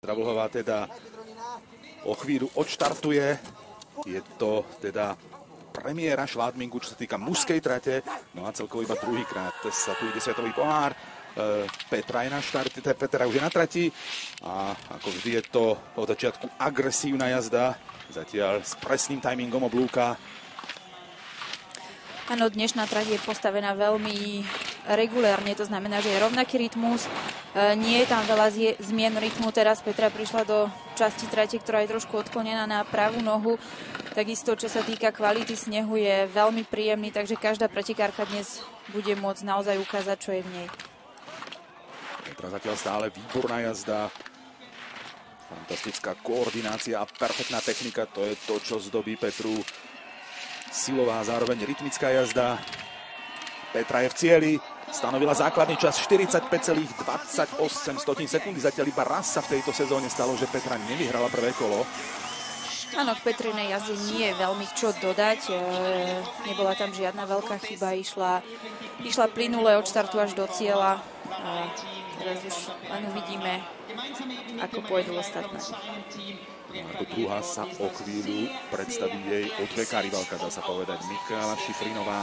Petra Vlhová teda o chvíľu odštartuje. Je to teda premiéra šládmingu, čo sa týka mužskej trate. No a celkovo iba druhýkrát sa tu ide svetový pohár. Petra je na štarte, Petra už je na trati. A ako vždy je to od začiatku agresívna jazda. Zatiaľ s presným timingom oblúka. Áno, dnešná trať je postavená veľmi regulérne, to znamená, že je rovnaký rytmus, nie je tam veľa zmien rytmu. Teraz Petra prišla do časti trate, ktorá je trošku odklonená na pravú nohu. Takisto, čo sa týka kvality snehu, je veľmi príjemný, takže každá pretekárka dnes bude môcť naozaj ukázať, čo je v nej. Petra zatiaľ stále výborná jazda. Fantastická koordinácia a perfektná technika, to je to, čo zdobí Petru. Silová, zároveň rytmická jazda. Petra je v cieli, stanovila základný čas 45,28 sekundy. Zatiaľ iba raz sa v tejto sezóne stalo, že Petra nevyhrala prvé kolo. Áno, k Petrinej jazde nie je veľmi čo dodať. Nebola tam žiadna veľká chyba, išla plynule od štartu až do cieľa. A teraz už len uvidíme, ako pôjdu ostatné. Ako druhá sa o chvíľu predstaví jej odveká rivalka, dá sa povedať, Mikaela Šifrinová.